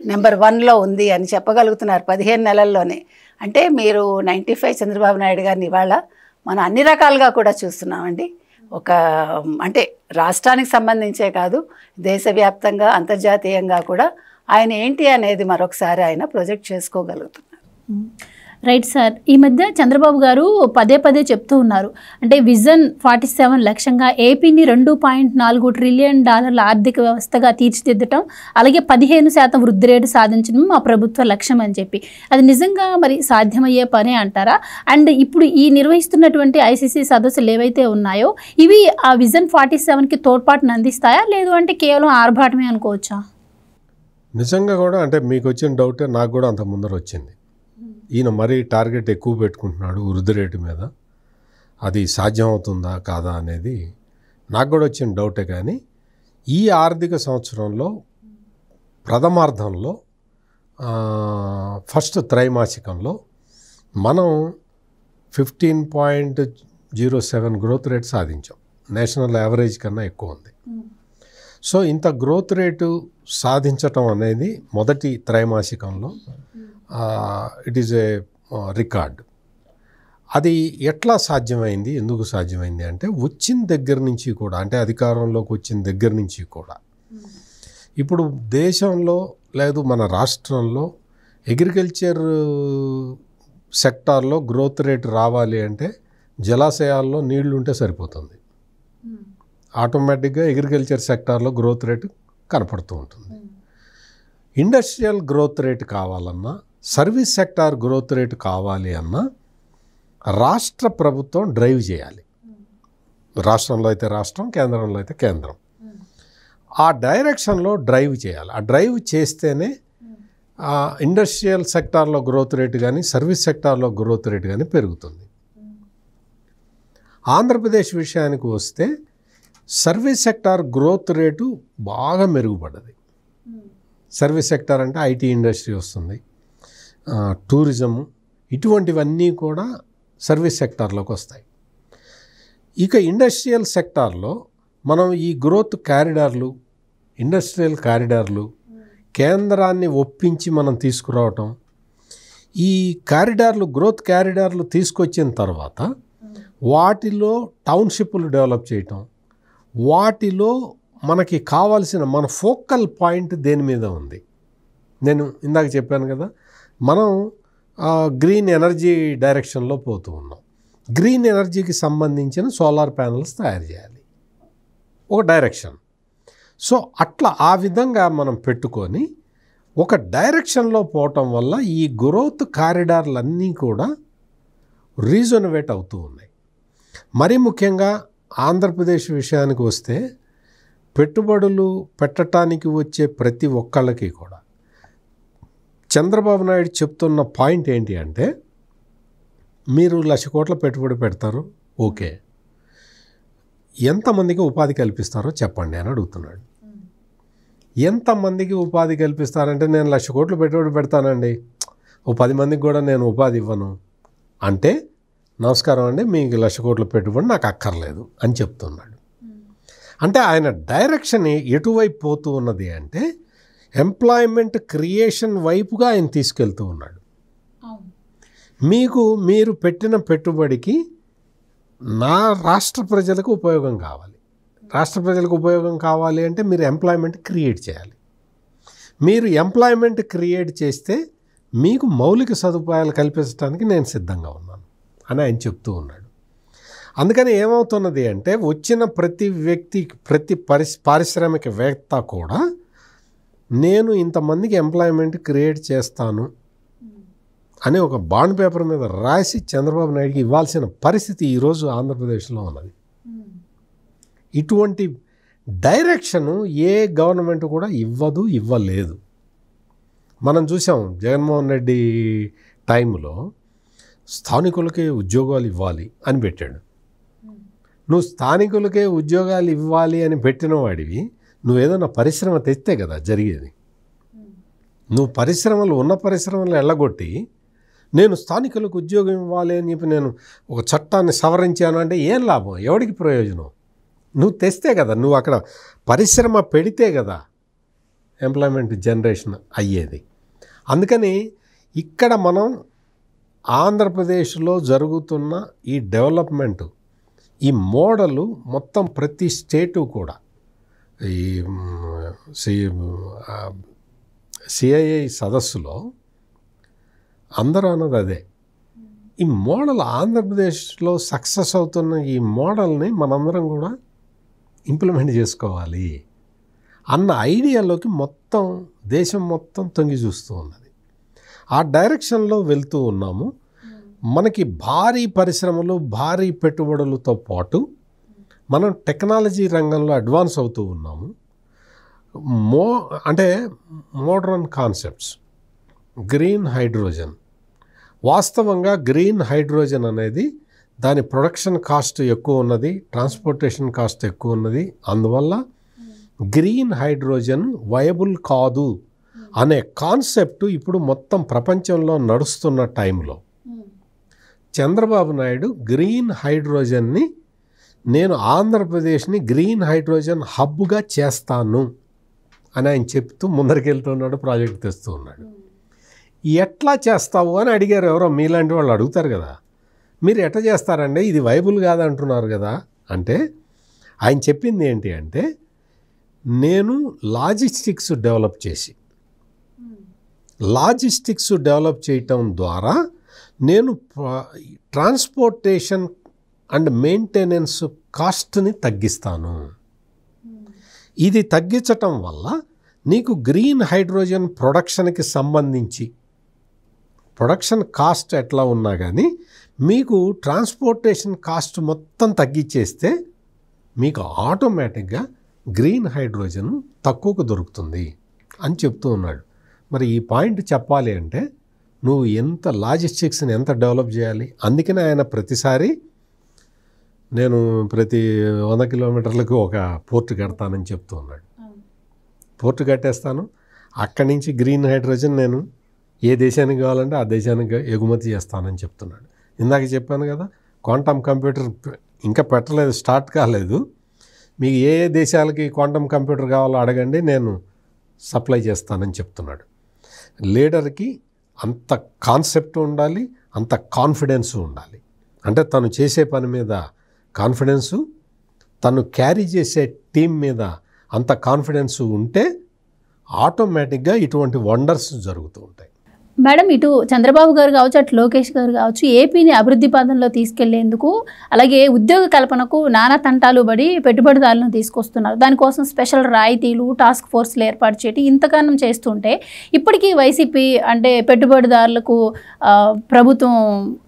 నెంబర్ 1లో ఉంది అని చెప్పగలుగుతున్నారు 15 నెలల్లోనే. అంటే మీరు 95 చంద్రబాబు నాయుడు గారిని ఇవాళ మనం అన్ని రకాలుగా కూడా చూస్తున్నామండి. ఒక అంటే రాష్ట్రానికి సంబంధించే కాదు, దేశవ్యాప్తంగా అంతర్జాతీయంగా కూడా ఆయన ఏంటి అనేది మరొకసారి ఆయన ప్రొజెక్ట్ చేసుకోగలుగుతున్నారు. రైట్ సార్, ఈ మధ్య చంద్రబాబు గారు పదే చెప్తూ ఉన్నారు, అంటే విజన్ 47 లక్ష్యంగా ఏపీని $2.4 ట్రిలియన్ ఆర్థిక వ్యవస్థగా తీర్చిదిద్దటం, అలాగే 15% వృద్ధి రేటు సాధించడం మా ప్రభుత్వ లక్ష్యం అని చెప్పి. అది నిజంగా మరి సాధ్యమయ్యే పనే అంటారా? అండ్ ఇప్పుడు ఈ నిర్వహిస్తున్నటువంటి ఐసీసీ సదస్సులు ఏవైతే ఉన్నాయో ఇవి ఆ విజన్ 47కి తోడ్పాటును అందిస్తాయా, లేదు అంటే కేవలం ఆర్భాటమే అనుకోవచ్చా? నిజంగా కూడా అంటే మీకు వచ్చిన డౌటే నాకు కూడా అంత ముందర వచ్చింది. ఈయన మరీ టార్గెట్ ఎక్కువ పెట్టుకుంటున్నాడు వృద్ధి రేటు మీద, అది సాధ్యం అవుతుందా కాదా అనేది నాకు కూడా వచ్చిన డౌటే. కానీ ఈ ఆర్థిక సంవత్సరంలో ప్రథమార్థంలో ఫస్ట్ త్రైమాసికంలో మనం 15.07 గ్రోత్ రేట్ సాధించాం. నేషనల్ యావరేజ్ కన్నా ఎక్కువ ఉంది. సో ఇంత గ్రోత్ రేటు సాధించటం అనేది మొదటి త్రైమాసికంలో ఇట్ ఈజ్ ఏ రికార్డ్. అది ఎట్లా సాధ్యమైంది, ఎందుకు సాధ్యమైంది అంటే వచ్చిన దగ్గర నుంచి కూడా, అంటే అధికారంలోకి వచ్చిన దగ్గర నుంచి కూడా ఇప్పుడు దేశంలో లేదు మన రాష్ట్రంలో అగ్రికల్చర్ సెక్టార్లో గ్రోత్ రేట్ రావాలి అంటే జలాశయాల్లో నీళ్లు ఉంటే సరిపోతుంది. ఆటోమేటిక్గా అగ్రికల్చర్ సెక్టార్లో గ్రోత్ రేటు కనపడుతూ ఉంటుంది. ఇండస్ట్రియల్ గ్రోత్ రేటు కావాలన్నా, సర్వీస్ సెక్టార్ గ్రోత్ రేటు కావాలి అన్నా రాష్ట్ర ప్రభుత్వం డ్రైవ్ చేయాలి. రాష్ట్రంలో అయితే రాష్ట్రం, కేంద్రంలో అయితే కేంద్రం. ఆ డైరెక్షన్లో డ్రైవ్ చేయాలి. ఆ డ్రైవ్ చేస్తేనే ఇండస్ట్రియల్ సెక్టార్లో గ్రోత్ రేటు కానీ, సర్వీస్ సెక్టార్లో గ్రోత్ రేటు కానీ పెరుగుతుంది. ఆంధ్రప్రదేశ్ విషయానికి వస్తే సర్వీస్ సెక్టార్ గ్రోత్ రేటు బాగా మెరుగుపడ్డది. సర్వీస్ సెక్టార్ అంటే ఐటీ ఇండస్ట్రీ వస్తుంది, టూరిజము, ఇటువంటివన్నీ కూడా సర్వీస్ సెక్టార్లోకి వస్తాయి. ఇక ఇండస్ట్రియల్ సెక్టార్లో మనం ఈ గ్రోత్ కారిడార్లు, ఇండస్ట్రియల్ కారిడార్లు కేంద్రాన్ని ఒప్పించి మనం తీసుకురావటం, ఈ కారిడార్లు, గ్రోత్ కారిడార్లు తీసుకొచ్చిన తర్వాత వాటిలో టౌన్షిప్లు డెవలప్ చేయటం, వాటిలో మనకి కావాల్సిన మన ఫోకల్ పాయింట్ దేని మీద ఉంది. నేను ఇందాక చెప్పాను కదా, మనం గ్రీన్ ఎనర్జీ డైరెక్షన్లో పోతూ ఉన్నాం. గ్రీన్ ఎనర్జీకి సంబంధించిన సోలార్ ప్యానల్స్ తయారు చేయాలి, ఒక డైరెక్షన్. సో అట్లా ఆ విధంగా మనం పెట్టుకొని ఒక డైరెక్షన్లో పోవటం వల్ల ఈ గ్రోత్ కారిడార్లన్నీ కూడా రీజనవేట్ అవుతూ ఉన్నాయి. మరీ ముఖ్యంగా ఆంధ్రప్రదేశ్ విషయానికి వస్తే పెట్టుబడులు పెట్టడానికి వచ్చే ప్రతి ఒక్కళ్ళకి కూడా చంద్రబాబు నాయుడు చెప్తున్న పాయింట్ ఏంటి అంటే, మీరు 1,00,000 కోట్ల పెట్టుబడి పెడతారు, ఓకే, ఎంతమందికి ఉపాధి కల్పిస్తారో చెప్పండి అని అడుగుతున్నాడు. ఎంతమందికి ఉపాధి కల్పిస్తారంటే, నేను 1,00,000 కోట్లు పెట్టుబడి పెడతానండి, ఓ 10 మందికి కూడా నేను ఉపాధి ఇవ్వను అంటే, నమస్కారం అండి, మీకు 1,00,000 కోట్ల పెట్టుబడి నాకు అక్కర్లేదు అని చెప్తున్నాడు. అంటే ఆయన డైరెక్షన్ ఎటువైపు పోతూ ఉన్నది అంటే ఎంప్లాయ్మెంట్ క్రియేషన్ వైపుగా ఆయన తీసుకెళ్తూ ఉన్నాడు. మీరు పెట్టిన పెట్టుబడికి నా రాష్ట్ర ప్రజలకు ఉపయోగం కావాలి. రాష్ట్ర ప్రజలకు ఉపయోగం కావాలి అంటే మీరు ఎంప్లాయ్మెంట్ క్రియేట్ చేయాలి. మీరు ఎంప్లాయ్మెంట్ క్రియేట్ చేస్తే మీకు మౌలిక సదుపాయాలు కల్పించడానికి నేను సిద్ధంగా ఉన్నాను అని ఆయన చెప్తూ ఉన్నాడు. అందుకని ఏమవుతున్నది అంటే, వచ్చిన ప్రతి వ్యక్తి, ప్రతి పారిశ్రామికవేత్త కూడా నేను ఇంతమందికి ఎంప్లాయ్మెంట్ క్రియేట్ చేస్తాను అని ఒక బాండ్ పేపర్ మీద రాసి చంద్రబాబు నాయుడుకి ఇవ్వాల్సిన పరిస్థితి ఈరోజు ఆంధ్రప్రదేశ్లో ఉన్నది. ఇటువంటి డైరెక్షను ఏ గవర్నమెంట్ కూడా ఇవ్వలేదు. మనం చూసాం, జగన్మోహన్ రెడ్డి టైంలో స్థానికులకే ఉద్యోగాలు ఇవ్వాలి అని పెట్టాడు. నువ్వు స్థానికులకే ఉద్యోగాలు ఇవ్వాలి అని పెట్టిన వాడివి, నువ్వేదన్నా పరిశ్రమ తెస్తే కదా జరిగేది. నువ్వు పరిశ్రమలు, ఉన్న పరిశ్రమలు ఎల్లగొట్టి నేను స్థానికులకు ఉద్యోగం ఇవ్వాలి అని చెప్పి నేను ఒక చట్టాన్ని సవరించాను అంటే ఏం లాభం, ఎవరికి ప్రయోజనం? నువ్వు తెస్తే కదా, నువ్వు అక్కడ పరిశ్రమ పెడితే కదా ఎంప్లాయ్మెంట్ జనరేషన్ అయ్యేది. అందుకని ఇక్కడ మనం ఆంధ్రప్రదేశ్లో జరుగుతున్న ఈ డెవలప్మెంటు, ఈ మోడలు మొత్తం ప్రతి స్టేటు కూడా, ఈ సిఐఐ సదస్సులో అందరూ అన్నది అదే. ఈ మోడల్ ఆంధ్రప్రదేశ్లో సక్సెస్ అవుతున్న ఈ మోడల్ని మనందరం కూడా ఇంప్లిమెంట్ చేసుకోవాలి అన్న ఐడియాలోకి మొత్తం దేశం మొత్తం తొంగి చూస్తూ ఉన్నది. ఆ డైరెక్షన్లో వెళ్తూ ఉన్నాము. మనకి భారీ పరిశ్రమలు, భారీ పెట్టుబడులతో పాటు మనం టెక్నాలజీ రంగంలో అడ్వాన్స్ అవుతూ ఉన్నాము. అంటే మోడర్న్ కాన్సెప్ట్స్, గ్రీన్ హైడ్రోజన్. వాస్తవంగా గ్రీన్ హైడ్రోజన్ అనేది దాని ప్రొడక్షన్ కాస్ట్ ఎక్కువ ఉన్నది, ట్రాన్స్పోర్టేషన్ కాస్ట్ ఎక్కువ ఉన్నది. అందువల్ల గ్రీన్ హైడ్రోజన్ వయబుల్ కాదు అనే కాన్సెప్ట్ ఇప్పుడు మొత్తం ప్రపంచంలో నడుస్తున్న టైంలో చంద్రబాబు నాయుడు గ్రీన్ హైడ్రోజన్ని, నేను ఆంధ్రప్రదేశ్ని గ్రీన్ హైడ్రోజన్ హబ్గా చేస్తాను అని ఆయన చెప్తూ ముందరికెళ్తున్నాడు, ప్రాజెక్ట్ తెస్తూ ఉన్నాడు. ఎట్లా చేస్తావు అని అడిగారు ఎవరో, మీలాంటి వాళ్ళు అడుగుతారు కదా, మీరు ఎట్లా చేస్తారంటే ఇది వైబుల్ కాదంటున్నారు కదా అంటే, ఆయన చెప్పింది ఏంటి అంటే, నేను లాజిస్టిక్స్ డెవలప్ చేయటం ద్వారా నేను ట్రాన్స్పోర్టేషన్ అండ్ మెయింటెనెన్స్ కాస్ట్ని తగ్గిస్తాను. ఇది తగ్గించటం వల్ల నీకు గ్రీన్ హైడ్రోజన్ ప్రొడక్షన్కి సంబంధించి ప్రొడక్షన్ కాస్ట్ ఎట్లా ఉన్నా కానీ మీకు ట్రాన్స్పోర్టేషన్ కాస్ట్ మొత్తం తగ్గించేస్తే మీకు ఆటోమేటిక్గా గ్రీన్ హైడ్రోజన్ తక్కువకు దొరుకుతుంది అని చెప్తూ ఉన్నాడు. మరి ఈ పాయింట్ చెప్పాలి అంటే నువ్వు ఎంత లాజిస్టిక్స్ని ఎంత డెవలప్ చేయాలి. అందుకనే ఆయన ప్రతిసారి నేను ప్రతి 100 కిలోమీటర్లకు ఒక పోర్టు కడతానని చెప్తూ ఉన్నాడు. పోర్టు కట్టేస్తాను, అక్కడి నుంచి గ్రీన్ హైడ్రోజన్ నేను ఏ దేశానికి కావాలంటే ఆ దేశానికి ఎగుమతి చేస్తానని చెప్తున్నాడు. ఇందాక చెప్పాను కదా, క్వాంటమ్ కంప్యూటర్ ఇంకా పెట్టలేదు, స్టార్ట్ కాలేదు. మీకు ఏ ఏ దేశాలకి క్వాంటమ్ కంప్యూటర్ కావాలో అడగండి, నేను సప్లై చేస్తానని చెప్తున్నాడు. లీడర్కి అంత కాన్సెప్ట్ ఉండాలి, అంత కాన్ఫిడెన్స్ ఉండాలి. అంటే తను చేసే పని మీద కాన్ఫిడెన్సు, తను క్యారీ చేసే టీం మీద అంత కాన్ఫిడెన్స్ ఉంటే ఆటోమేటిక్గా ఇటువంటి వండర్స్ జరుగుతూ ఉంటాయి. మేడం, ఇటు చంద్రబాబు గారు కావచ్చు, అటు లోకేష్ గారు కావచ్చు, ఏపీని అభివృద్ధి పదంలో తీసుకెళ్లేందుకు అలాగే ఉద్యోగ కల్పనకు నానా తంటాలు పడి పెట్టుబడిదారులను తీసుకొస్తున్నారు. దానికోసం స్పెషల్ రాయితీలు, టాస్క్ ఫోర్స్లు ఏర్పాటు చేయడం ఇంతకాలం చేస్తుంటే ఇప్పటికీ వైసీపీ అంటే పెట్టుబడిదారులకు ప్రభుత్వం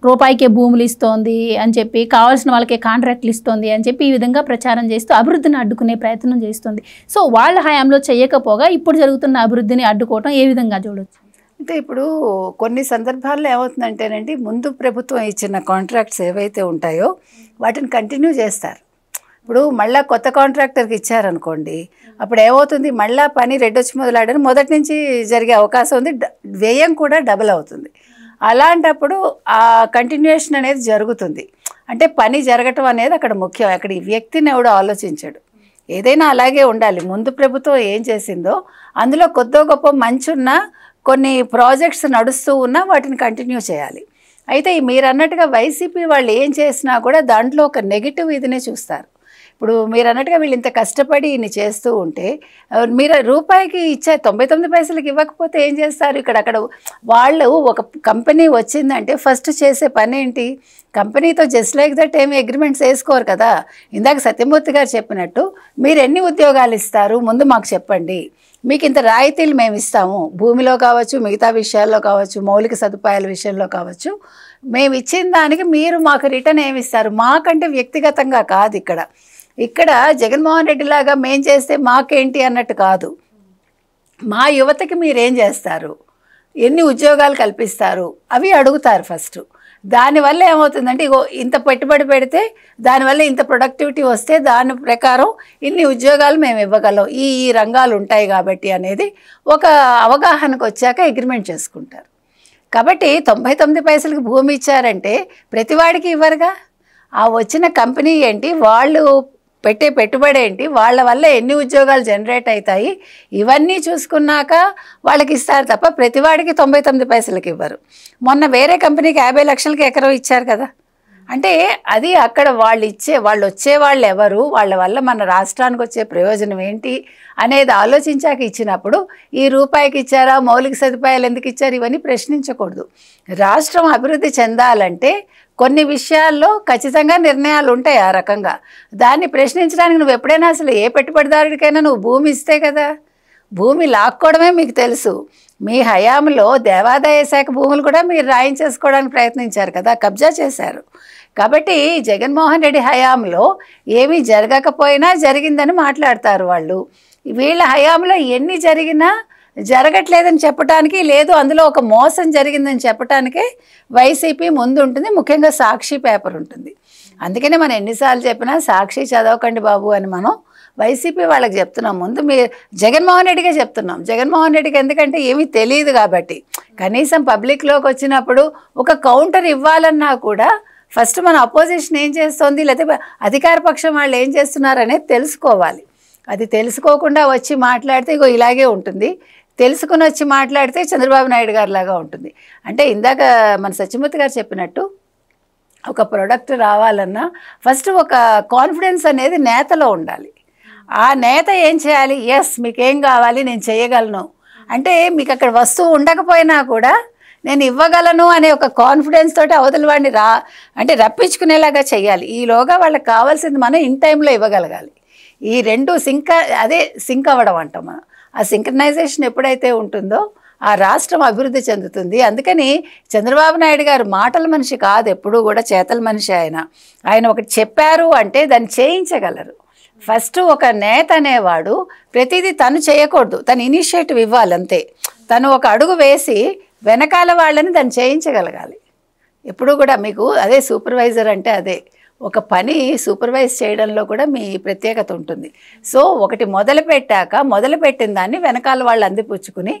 రూపాయికే భూములు ఇస్తోంది అని చెప్పి, కావాల్సిన వాళ్ళకే కాంట్రాక్ట్లు ఇస్తోంది అని చెప్పి ఈ విధంగా ప్రచారం చేస్తూ అభివృద్ధిని అడ్డుకునే ప్రయత్నం చేస్తుంది. సో వాళ్ళ హయాంలో చేయకపోగా ఇప్పుడు జరుగుతున్న అభివృద్ధిని అడ్డుకోవటం ఏ విధంగా చూడొచ్చు? అంటే ఇప్పుడు కొన్ని సందర్భాల్లో ఏమవుతుందంటేనండి, ముందు ప్రభుత్వం ఇచ్చిన కాంట్రాక్ట్స్ ఏవైతే ఉంటాయో వాటిని కంటిన్యూ చేస్తారు. ఇప్పుడు మళ్ళీ కొత్త కాంట్రాక్టర్కి ఇచ్చారనుకోండి, అప్పుడు ఏమవుతుంది, మళ్ళీ పని రెడ్డొచ్చి మొదలాడని మొదటి నుంచి జరిగే అవకాశం ఉంది, వ్యయం కూడా డబుల్ అవుతుంది. అలాంటప్పుడు ఆ కంటిన్యూషన్ అనేది జరుగుతుంది. అంటే పని జరగటం అనేది అక్కడ ముఖ్యం. అక్కడ ఈ వ్యక్తిని ఎవడో ఆలోచించాడు. ఏదైనా అలాగే ఉండాలి. ముందు ప్రభుత్వం ఏం చేసిందో అందులో కొద్దో గొప్ప మంచున్న కొన్ని ప్రాజెక్ట్స్ నడుస్తూ ఉన్నా వాటిని కంటిన్యూ చేయాలి. అయితే మీరు అన్నట్టుగా వైసీపీ వాళ్ళు ఏం చేసినా కూడా దాంట్లో ఒక నెగిటివ్ ఇదినే చూస్తారు. ఇప్పుడు మీరు అన్నట్టుగా వీళ్ళు ఇంత కష్టపడి ఇన్ని చేస్తూ ఉంటే మీరు రూపాయికి ఇచ్చే 99 పైసలకి ఇవ్వకపోతే ఏం చేస్తారు? అక్కడ వాళ్ళు ఒక కంపెనీ వచ్చిందంటే ఫస్ట్ చేసే పని ఏంటి? కంపెనీతో జస్ట్ లైక్ దట్ ఏమి అగ్రిమెంట్స్ వేసుకోరు కదా. ఇందాక సత్యమూర్తి గారు చెప్పినట్టు మీరు ఎన్ని ఉద్యోగాలు ఇస్తారు ముందు మాకు చెప్పండి, మీకు ఇంత రాయితీలు మేము ఇస్తాము, భూమిలో కావచ్చు, మిగతా విషయాల్లో కావచ్చు, మౌలిక సదుపాయాల విషయంలో కావచ్చు, మేము ఇచ్చిన దానికి మీరు మాకు రిటర్న్ ఏమి ఇస్తారు? మాకంటే వ్యక్తిగతంగా కాదు. ఇక్కడ జగన్మోహన్ రెడ్డి లాగా మేం చేస్తే మాకేంటి అన్నట్టు కాదు. మా యువతకి మీరేం చేస్తారు, ఎన్ని ఉద్యోగాలు కల్పిస్తారు అవి అడుగుతారు ఫస్ట్. దానివల్ల ఏమవుతుందంటే, ఇగో ఇంత పెట్టుబడి పెడితే దానివల్ల ఇంత ప్రొడక్టివిటీ వస్తే దాని ప్రకారం ఇన్ని ఉద్యోగాలు మేము ఇవ్వగలం, ఈ రంగాలు ఉంటాయి కాబట్టి అనేది ఒక అవగాహనకు వచ్చాక అగ్రిమెంట్ చేసుకుంటారు. కాబట్టి 99 పైసలకి భూమి ఇచ్చారంటే ప్రతివాడికి ఇవ్వరుగా. ఆ వచ్చిన కంపెనీ ఏంటి, వాళ్ళు పెట్టే పెట్టుబడి ఏంటి, వాళ్ళ వల్ల ఎన్ని ఉద్యోగాలు జనరేట్ అవుతాయి, ఇవన్నీ చూసుకున్నాక వాళ్ళకి ఇస్తారు తప్ప ప్రతివాడికి 99 పైసలకి ఇవ్వరు. మొన్న వేరే కంపెనీకి 50 లక్షలకి ఎకరం ఇచ్చారు కదా. అంటే అది అక్కడ వాళ్ళు వచ్చే వాళ్ళు ఎవరు, వాళ్ళ వల్ల మన రాష్ట్రానికి వచ్చే ప్రయోజనం ఏంటి అనేది ఆలోచించాక ఇచ్చినప్పుడు ఈ రూపాయికి ఇచ్చారా, మౌలిక సదుపాయాలు ఎందుకు ఇచ్చారు, ఇవన్నీ ప్రశ్నించకూడదు. రాష్ట్రం అభివృద్ధి చెందాలంటే కొన్ని విషయాల్లో ఖచ్చితంగా నిర్ణయాలు ఉంటాయి ఆ రకంగా. దాన్ని ప్రశ్నించడానికి నువ్వు ఎప్పుడైనా అసలు ఏ పెట్టుబడిదారుడికైనా నువ్వు భూమి ఇస్తే కదా. భూమి లాక్కోవడమే మీకు తెలుసు. మీ హయాంలో దేవాదాయ శాఖ భూములు కూడా మీరు రాయించేసుకోవడానికి ప్రయత్నించారు కదా, కబ్జా చేశారు. కాబట్టి జగన్మోహన్ రెడ్డి హయాంలో ఏమీ జరగకపోయినా జరిగిందని మాట్లాడతారు వాళ్ళు. వీళ్ళ హయాంలో ఎన్ని జరిగినా జరగట్లేదని చెప్పడానికి లేదు, అందులో ఒక మోసం జరిగిందని చెప్పడానికే వైసీపీ ముందు ఉంటుంది. ముఖ్యంగా సాక్షి పేపర్ ఉంటుంది. అందుకనే మనం ఎన్నిసార్లు చెప్పినా సాక్షి చదవకండి బాబు అని మనం వైసీపీ వాళ్ళకి చెప్తున్నాం. ముందు మీరు జగన్మోహన్ రెడ్డిగా చెప్తున్నాం. జగన్మోహన్ రెడ్డికి ఎందుకంటే ఏమీ తెలియదు కాబట్టి, కనీసం పబ్లిక్లోకి వచ్చినప్పుడు ఒక కౌంటర్ ఇవ్వాలన్నా కూడా ఫస్ట్ మన అపోజిషన్ ఏం చేస్తుంది, లేకపోతే అధికార పక్షం వాళ్ళు ఏం చేస్తున్నారు అనేది తెలుసుకోవాలి. అది తెలుసుకోకుండా వచ్చి మాట్లాడితే ఇగో ఇలాగే ఉంటుంది, తెలుసుకుని వచ్చి మాట్లాడితే చంద్రబాబు నాయుడు గారు లాగా ఉంటుంది. అంటే ఇందాక మన సత్యమూర్తి గారు చెప్పినట్టు ఒక ప్రోడక్ట్ రావాలన్నా ఫస్ట్ ఒక కాన్ఫిడెన్స్ అనేది నేతలో ఉండాలి. ఆ నేత ఏం చేయాలి, ఎస్ మీకేం కావాలి నేను చేయగలను అంటే, మీకు అక్కడ వస్తువు ఉండకపోయినా కూడా నేను ఇవ్వగలను అనే ఒక కాన్ఫిడెన్స్ తోటి అవతల వాడిని రప్పించుకునేలాగా చేయాలి. ఈలోగా వాళ్ళకి కావాల్సింది మనం ఇన్ టైంలో ఇవ్వగలగాలి. ఈ రెండు సింక్ అవ్వడం అంటాం మనం. ఆ సింక్రనైజేషన్ ఎప్పుడైతే ఉంటుందో ఆ రాష్ట్రం అభివృద్ధి చెందుతుంది. అందుకని చంద్రబాబు నాయుడు గారు మాటల మనిషి కాదు, ఎప్పుడూ కూడా చేతల మనిషి. ఆయన ఒకటి చెప్పారు అంటే దాన్ని చేయించగలరు. ఫస్ట్ ఒక నేత అనేవాడు ప్రతిదీ తను చేయకూడదు, తను ఇనిషియేటివ్ ఇవ్వాలి అంతే. తను ఒక అడుగు వేసి వెనకాల వాళ్ళని దాన్ని చేయించగలగాలి. ఎప్పుడు కూడా మీకు అదే సూపర్వైజర్ అంటే అదే, ఒక పని సూపర్వైజ్ చేయడంలో కూడా మీ ప్రత్యేకత ఉంటుంది. సో ఒకటి మొదలుపెట్టిన దాన్ని వెనకాల వాళ్ళు అందిపుచ్చుకుని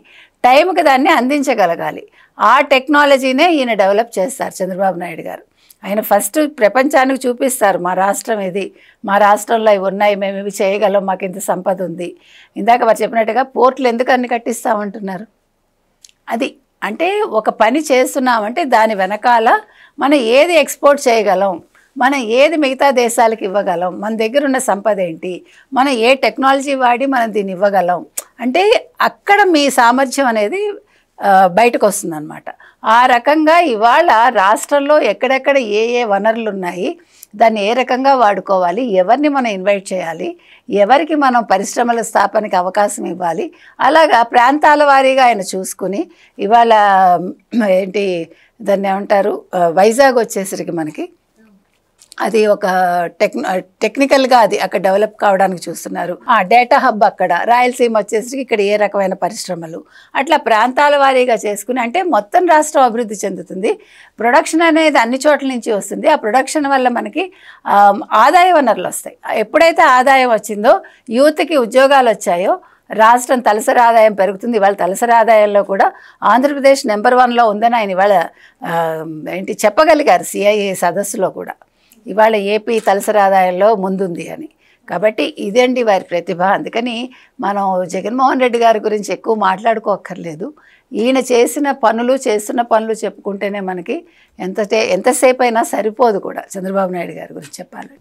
టైంకి దాన్ని అందించగలగాలి. ఆ టెక్నాలజీనే ఈయన డెవలప్ చేస్తారు చంద్రబాబు నాయుడు గారు. ఆయన ఫస్ట్ ప్రపంచానికి చూపిస్తారు, మా రాష్ట్రం ఇది, మా రాష్ట్రంలో ఇవి ఉన్నాయి, మేము ఇవి చేయగలం, మాకు ఇంత సంపద ఉంది. ఇందాక వారు చెప్పినట్టుగా పోర్టులు ఎందుకు అన్ని కట్టిస్తామంటున్నారు. అది అంటే ఒక పని చేస్తున్నామంటే దాని వెనకాల మనం ఏది ఎక్స్పోర్ట్ చేయగలం, మనం ఏది మిగతా దేశాలకు ఇవ్వగలం, మన దగ్గర ఉన్న సంపద ఏంటి, మనం ఏ టెక్నాలజీ వాడి మనం దీన్ని ఇవ్వగలం అంటే అక్కడ మీ సామర్థ్యం అనేది బయటకు వస్తుందన్నమాట. ఆ రకంగా ఇవాళ రాష్ట్రంలో ఎక్కడెక్కడ ఏ వనరులు ఉన్నాయి, దాన్ని ఏ రకంగా వాడుకోవాలి, ఎవరిని మనం ఇన్వైట్ చేయాలి, ఎవరికి మనం పరిశ్రమల స్థాపనకి అవకాశం ఇవ్వాలి, అలాగా ప్రాంతాల వారీగా ఆయన చూసుకుని ఇవాళ దాన్ని ఏమంటారు, వైజాగ్ వచ్చేసరికి మనకి అది ఒక టెక్నికల్గా అది అక్కడ డెవలప్ కావడానికి చూస్తున్నారు. డేటా హబ్ అక్కడ, రాయలసీమ వచ్చేసరికి ఇక్కడ ఏ రకమైన పరిశ్రమలు, అట్లా ప్రాంతాల వారీగా చేసుకుని అంటే మొత్తం రాష్ట్రం అభివృద్ధి చెందుతుంది. ప్రొడక్షన్ అనేది అన్ని చోట్ల నుంచి వస్తుంది. ఆ ప్రొడక్షన్ వల్ల మనకి ఆదాయ వనరులు వస్తాయి. ఎప్పుడైతే ఆదాయం వచ్చిందో, యూత్కి ఉద్యోగాలు వచ్చాయో, రాష్ట్రం తలసరి ఆదాయం పెరుగుతుంది. ఇవాళ తలసరి ఆదాయంలో కూడా ఆంధ్రప్రదేశ్ నెంబర్ 1లో ఉందని ఆయన ఇవాళ చెప్పగలిగారు సిఐఏ సదస్సులో కూడా. ఇవాళ ఏపీ తలసరి ఆదాయంలో ముందుంది అని. కాబట్టి ఇదండి వారి ప్రతిభ. అందుకని మనం జగన్మోహన్ రెడ్డి గారి గురించి ఎక్కువ మాట్లాడుకోక్కర్లేదు. ఈయన చేస్తున్న పనులు చెప్పుకుంటేనే మనకి ఎంతసేపు అయినా సరిపోదు కూడా చంద్రబాబు నాయుడు గారి గురించి చెప్పాలి.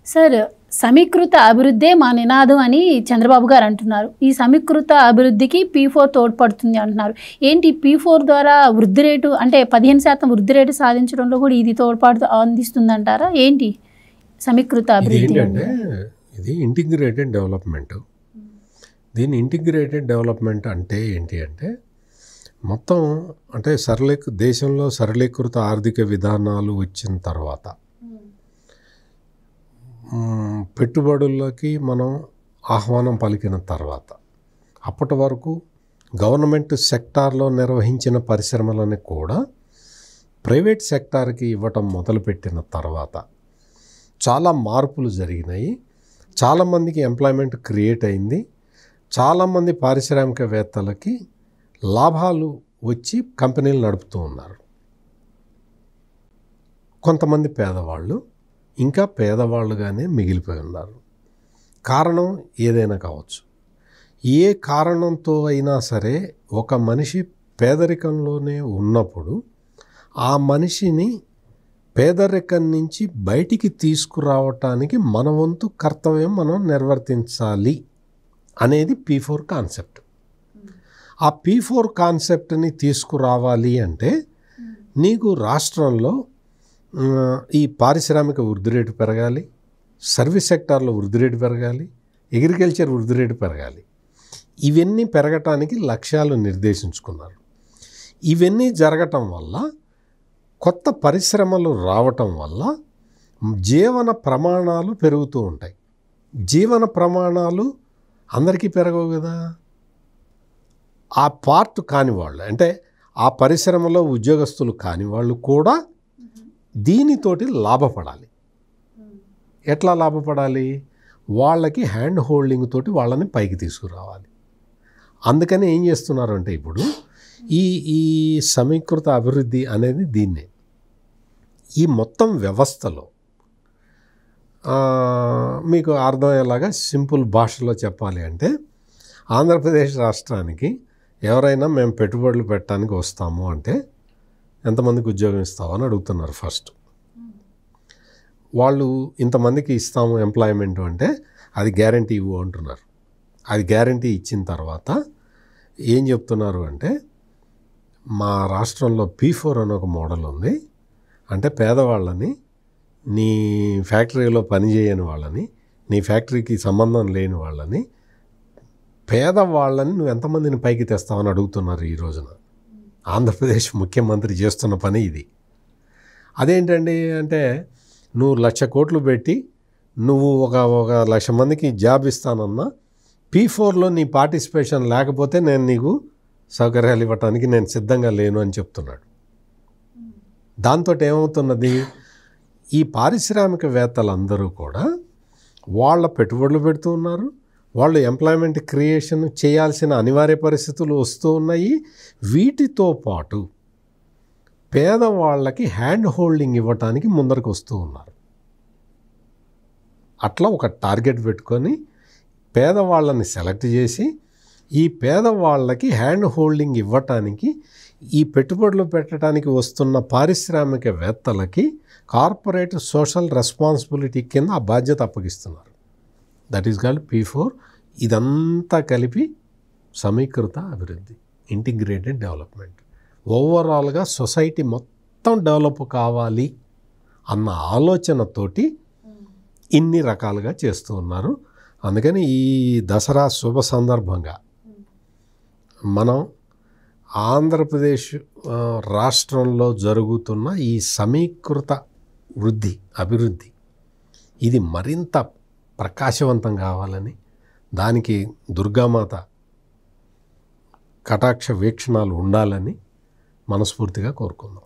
సార్, సమీకృత అభివృద్ధే మా నినాదం అని చంద్రబాబు గారు అంటున్నారు. ఈ సమీకృత అభివృద్ధికి P4 తోడ్పడుతుంది అంటున్నారు. ఏంటి P4 ద్వారా వృద్ధి రేటు అంటే 15% వృద్ధి రేటు సాధించడంలో కూడా ఇది తోడ్పాటు అందిస్తుందంటారా? ఏంటి సమీకృత అభివృద్ధి అంటే? ఇది ఇంటిగ్రేటెడ్ డెవలప్మెంట్. దీని ఇంటిగ్రేటెడ్ డెవలప్మెంట్ అంటే ఏంటి అంటే మొత్తం అంటే దేశంలో సరళీకృత ఆర్థిక విధానాలు వచ్చిన తర్వాత పెట్టుబడులకి మనం ఆహ్వానం పలికిన తర్వాత అప్పటి వరకు గవర్నమెంట్ సెక్టార్లో నిర్వహించిన పరిశ్రమలని కూడా ప్రైవేట్ సెక్టార్కి ఇవ్వటం మొదలుపెట్టిన తర్వాత చాలా మార్పులు జరిగినాయి. చాలామందికి ఎంప్లాయ్మెంట్ క్రియేట్ అయింది. చాలామంది పారిశ్రామికవేత్తలకి లాభాలు వచ్చి కంపెనీలు నడుపుతూ ఉన్నారు. కొంతమంది పేదవాళ్ళు ఇంకా పేదవాళ్ళుగానే మిగిలిపోయి ఉన్నారు. కారణం ఏదైనా కావచ్చు. ఏ కారణంతో అయినా సరే ఒక మనిషి పేదరికంలోనే ఉన్నప్పుడు ఆ మనిషిని పేదరికం నుంచి బయటికి తీసుకురావటానికి మన వంతు కర్తవ్యం మనం నిర్వర్తించాలి అనేది P4 కాన్సెప్ట్. ఆ P4 కాన్సెప్ట్ని తీసుకురావాలి అంటే నీకు రాష్ట్రంలో ఈ పారిశ్రామిక వృద్ధి రేటు పెరగాలి, సర్వీస్ సెక్టార్లో వృద్ధి రేటు పెరగాలి, అగ్రికల్చర్ వృద్ధి రేటు పెరగాలి. ఇవన్నీ పెరగటానికి లక్ష్యాలు నిర్దేశించుకున్నారు. ఇవన్నీ జరగటం వల్ల కొత్త పరిశ్రమలు రావటం వల్ల జీవన ప్రమాణాలు పెరుగుతూ ఉంటాయి. జీవన ప్రమాణాలు అందరికీ పెరగవు కదా. ఆ పార్ట్ కాని వాళ్ళు అంటే ఆ పరిశ్రమలో ఉద్యోగస్తులు కాని వాళ్ళు కూడా దీనితోటి లాభపడాలి. ఎట్లా లాభపడాలి? వాళ్ళకి హ్యాండ్ హోల్డింగ్ తోటి వాళ్ళని పైకి తీసుకురావాలి. అందుకని ఏం చేస్తున్నారు అంటే ఇప్పుడు ఈ సమీకృత అభివృద్ధి అనేది దీన్నే. ఈ మొత్తం వ్యవస్థలో మీకు అర్థమయ్యేలాగా సింపుల్ భాషలో చెప్పాలి అంటే ఆంధ్రప్రదేశ్ రాష్ట్రానికి ఎవరైనా మేము పెట్టుబడులు పెట్టడానికి వస్తాము అంటే ఎంతమందికి ఉద్యోగం ఇస్తావు అని అడుగుతున్నారు. ఫస్ట్ వాళ్ళు ఇంతమందికి ఇస్తాము ఎంప్లాయ్మెంట్ అంటే అది గ్యారంటీ ఇవ్వు అంటున్నారు. అది గ్యారంటీ ఇచ్చిన తర్వాత ఏం చెప్తున్నారు అంటే మా రాష్ట్రంలో P4 అని ఒక మోడల్ ఉంది. అంటే పేదవాళ్ళని, నీ ఫ్యాక్టరీలో పనిచేయని వాళ్ళని నీ ఫ్యాక్టరీకి సంబంధం లేని వాళ్ళని, పేదవాళ్ళని నువ్వు ఎంతమందిని పైకి తెస్తావని అడుగుతున్నారు ఈ రోజున. ఆంధ్రప్రదేశ్ ముఖ్యమంత్రి చేస్తున్న పని ఇది. అదేంటండి అంటే, నువ్వు 1,00,000 కోట్లు పెట్టి నువ్వు ఒక 1,00,000 మందికి జాబ్ ఇస్తానన్నా, P4లో నీ పార్టిసిపేషన్ లేకపోతే నేను నీకు సౌకర్యాలు ఇవ్వటానికి నేను సిద్ధంగా లేను అని చెప్తున్నాడు. దాంతో ఏమవుతున్నది, ఈ పారిశ్రామికవేత్తలందరూ కూడా వాళ్ళ పెట్టుబడులు పెడుతూ ఉన్నారు, వాళ్ళు ఎంప్లాయ్మెంట్ క్రియేషన్ చేయాల్సిన అనివార్య పరిస్థితులు వస్తూ ఉన్నాయి. వీటితో పాటు పేదవాళ్ళకి హ్యాండ్ హోల్డింగ్ ఇవ్వటానికి ముందరకు వస్తూ ఉన్నారు. అట్లా ఒక టార్గెట్ పెట్టుకొని పేదవాళ్ళని సెలెక్ట్ చేసి ఈ పేదవాళ్ళకి హ్యాండ్ హోల్డింగ్ ఇవ్వటానికి, ఈ పెట్టుబడులు పెట్టడానికి వస్తున్న పారిశ్రామికవేత్తలకి కార్పొరేట్ సోషల్ రెస్పాన్సిబిలిటీ కింద ఆ బాధ్యత అప్పగిస్తున్నారు. That is called P4. ఇదంతా కలిపి సమీకృత అభివృద్ధి, ఇంటిగ్రేటెడ్ డెవలప్మెంట్. ఓవరాల్గా సొసైటీ మొత్తం డెవలప్ కావాలి అన్న ఆలోచనతోటి ఇన్ని రకాలుగా చేస్తూ ఉన్నారు. అందుకని ఈ దసరా శుభ సందర్భంగా మనం ఆంధ్రప్రదేశ్ రాష్ట్రంలో జరుగుతున్న ఈ సమీకృత అభివృద్ధి ఇది మరింత ప్రకాశవంతం కావాలని, దానికి దుర్గామాత కటాక్ష వీక్షణాలు ఉండాలని మనస్ఫూర్తిగా కోరుకుందాం.